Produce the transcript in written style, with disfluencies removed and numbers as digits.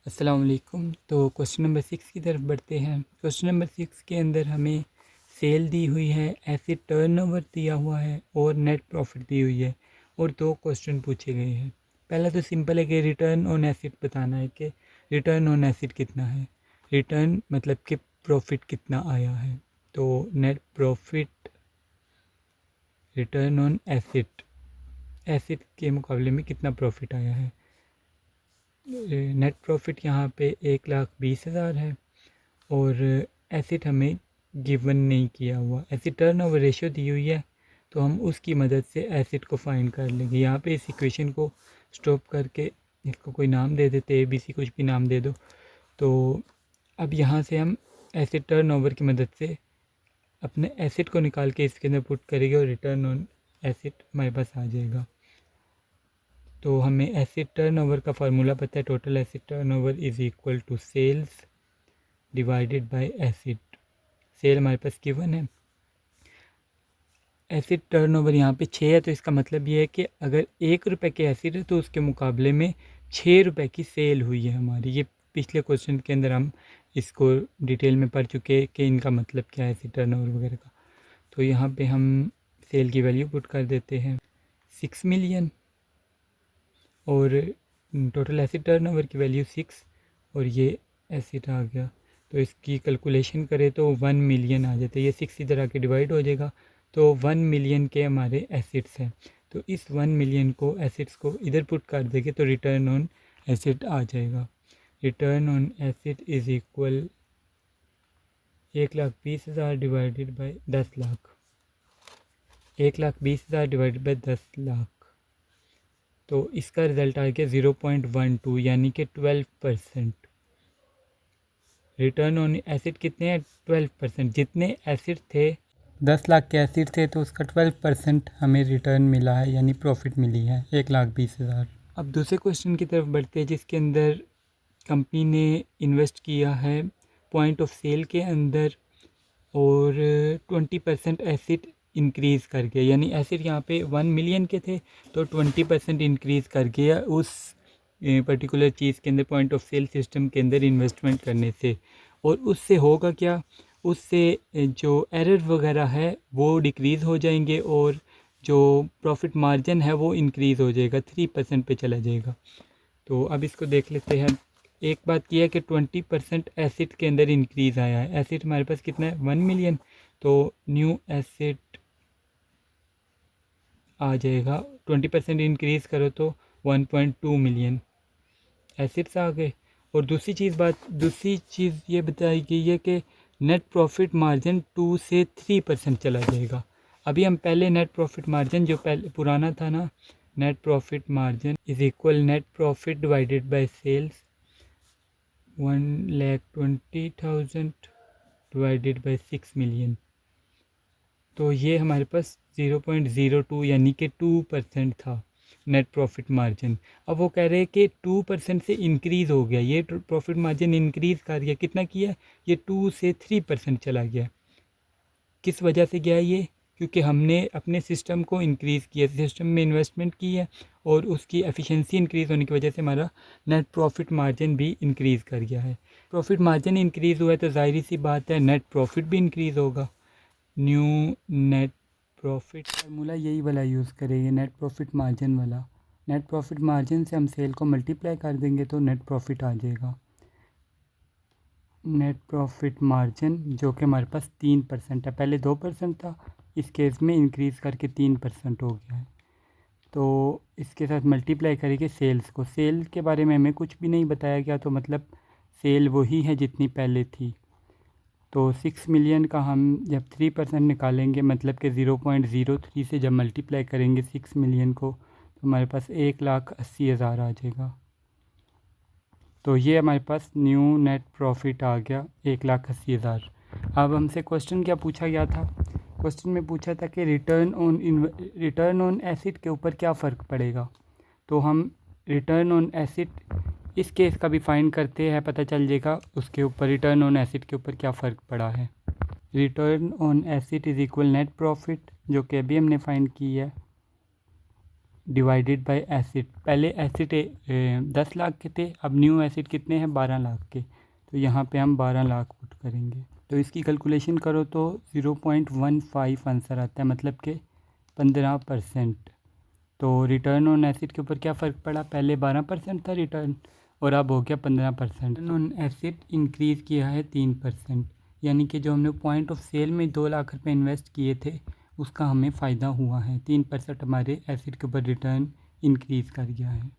अस्सलाम वालेकुम। तो क्वेश्चन नंबर 6 की तरफ बढ़ते हैं। क्वेश्चन नंबर 6 के अंदर हमें सेल दी हुई है, एसिड टर्नओवर दिया हुआ है और नेट प्रॉफिट दी हुई है और दो क्वेश्चन पूछे गए हैं। पहला तो सिंपल है कि रिटर्न ऑन एसिड बताना है कि रिटर्न ऑन एसिड कितना है। रिटर्न मतलब कि प्रॉफिट कितना आया है। तो net profit return on acid, acid के मुकाबले में कितना प्रॉफिट आया है। नेट प्रॉफिट यहाँ पे 1,20,000 है और एसिड हमें गिवन नहीं किया हुआ। एसिड टर्नओवर रेशियो दी हुई है तो हम उसकी मदद से एसिड को फाइंड कर लेंगे। यहाँ पे इस इक्वेशन को स्टॉप करके इसको कोई नाम दे देते, ABC कुछ भी नाम दे दो। तो अब यहाँ से हम एसिड टर्नओवर की मदद से अपने एसिड को निकाल के इसके अंदर पुट करेंगे और रिटर्न ऑन एसिड हमारे पास आ जाएगा। तो हमें एसिड टर्नओवर का फार्मूला पता है, total acid turnover is equal to sales divided by acid. Sale हमारे पास गिवन है, एसिड टर्नओवर यहाँ पे 6 है तो इसका मतलब ये है कि अगर 1 रुपये के एसिड है तो उसके मुकाबले में 6 रुपये की सेल हुई है हमारी। ये पिछले क्वेश्चन के अंदर हम इसको डिटेल में पढ़ चुके हैं कि इनका मतलब क्या है एसिड टर्नओवर वगैरह का। तो यहाँ पे हम सेल की वैल्यू पुट कर देते हैं 6 मिलियन और टोटल एसिड टर्नओवर की वैल्यू 6 और ये एसिड आ गया। तो इसकी कैलकुलेशन करें तो 1 मिलियन आ जाता है। ये 6 इधर आके डिवाइड हो जाएगा तो 1 मिलियन के हमारे एसिड्स हैं। तो इस 1 मिलियन को एसिड्स को इधर पुट कर देंगे तो रिटर्न ऑन एसिड आ जाएगा। Return on acid is equal 1,20,000 divided by 10 lakh. 1,20,000 divided by 10 lakh तो इसका रिज़ल्ट आ गया 0.12 यानी कि 12%। रिटर्न ऑन एसिड कितने हैं? 12%। जितने एसिड थे 10 लाख के एसिड थे तो उसका 12% हमें रिटर्न मिला है यानी प्रॉफिट मिली है 1,20,000। अब दूसरे क्वेश्चन की तरफ बढ़ते हैं जिसके अंदर कंपनी ने इन्वेस्ट किया है पॉइंट ऑफ सेल के अंदर और 20% एसिड इंक्रीज़ कर गया। यानी एसिड यहाँ पे 1 मिलियन के थे तो 20% इंक्रीज़ कर गया उस पर्टिकुलर चीज़ के अंदर पॉइंट ऑफ सेल सिस्टम के अंदर इन्वेस्टमेंट करने से। और उससे होगा क्या, उससे जो एरर वगैरह है वो डिक्रीज़ हो जाएंगे और जो प्रॉफिट मार्जिन है वो इंक्रीज़ हो जाएगा, 3% पे चला जाएगा। तो अब इसको देख लेते हैं। एक बात यह है कि 20% एसिड के अंदर इंक्रीज़ आया है। एसिड हमारे पास कितना है? 1 मिलियन। तो न्यू एसिड आ जाएगा, 20% इंक्रीज़ करो तो 1.2 मिलियन एसिड्स आ गए। और दूसरी चीज़ ये बताई गई है कि नेट प्रॉफिट मार्जिन 2 से 3% चला जाएगा। अभी हम पहले नेट प्रॉफिट मार्जिन जो पहले पुराना था ना, net profit margin is equal net profit divided by sales 1,20,000 divided by 6 million. तो ये हमारे पास 0.02 यानी कि 2% था नेट प्रॉफिट मार्जिन। अब वो कह रहे हैं कि 2% से इंक्रीज़ हो गया, ये प्रॉफिट मार्जिन इंक्रीज़ कर गया। कितना किया? ये 2 से 3% चला गया। किस वजह से गया ये? क्योंकि हमने अपने सिस्टम को इंक्रीज़ किया, सिस्टम में इन्वेस्टमेंट की है और उसकी एफिशिएंसी इंक्रीज़ होने की वजह से हमारा नेट प्रॉफिट मार्जिन भी इंक्रीज़ कर गया है। प्रॉफिट मार्जिन इंक्रीज़ हुआ है तो जाहिर सी बात है नेट प्रॉफिट भी इंक्रीज़ होगा। न्यू नेट प्रॉफिट फार्मूला यही वाला यूज़ करेंगे, नेट प्रॉफिट मार्जिन वाला। नेट प्रॉफिट मार्जिन से हम सेल को मल्टीप्लाई कर देंगे तो नेट प्रॉफिट आ जाएगा। नेट प्रॉफिट मार्जिन जो कि हमारे पास 3% है, पहले 2% था, इस केस में इंक्रीज़ करके 3% हो गया है। तो इसके साथ मल्टीप्लाई करेंगे सेल्स को। सेल के बारे में हमें कुछ भी नहीं बताया गया तो मतलब सेल वही है जितनी पहले थी। तो 6 मिलियन का हम जब 3% निकालेंगे मतलब कि 0.03 से जब मल्टीप्लाई करेंगे 6 मिलियन को तो हमारे पास 1,80,000 आ जाएगा। तो ये हमारे पास न्यू नेट प्रॉफिट आ गया 1,80,000। अब हमसे क्वेश्चन क्या पूछा गया था? क्वेश्चन में पूछा था कि रिटर्न ऑन एसिड के ऊपर क्या फ़र्क पड़ेगा। तो हम रिटर्न ऑन एसिड इस केस का भी फाइंड करते हैं, पता चल जाएगा उसके ऊपर रिटर्न ऑन एसिड के ऊपर क्या फ़र्क पड़ा है। Return on acid is equal net profit जो कि अभी हमने फाइंड की है डिवाइडेड बाय एसिड। पहले एसिड 10 लाख के थे, अब न्यू एसिड कितने हैं 12 लाख के, तो यहाँ पे हम 12 लाख पुट करेंगे। तो इसकी कैलकुलेशन करो तो 0.15 आंसर आता है, मतलब कि 15%। तो रिटर्न ऑन एसिड के ऊपर क्या फ़र्क पड़ा, पहले 12% था रिटर्न और अब हो गया 15%। रिटर्न ऑन एसिड इंक्रीज़ किया है 3%, यानी कि जो हमने पॉइंट ऑफ सेल में 2 लाख रुपए इन्वेस्ट किए थे उसका हमें फ़ायदा हुआ है, 3% हमारे एसिड के ऊपर रिटर्न इंक्रीज़ कर गया है।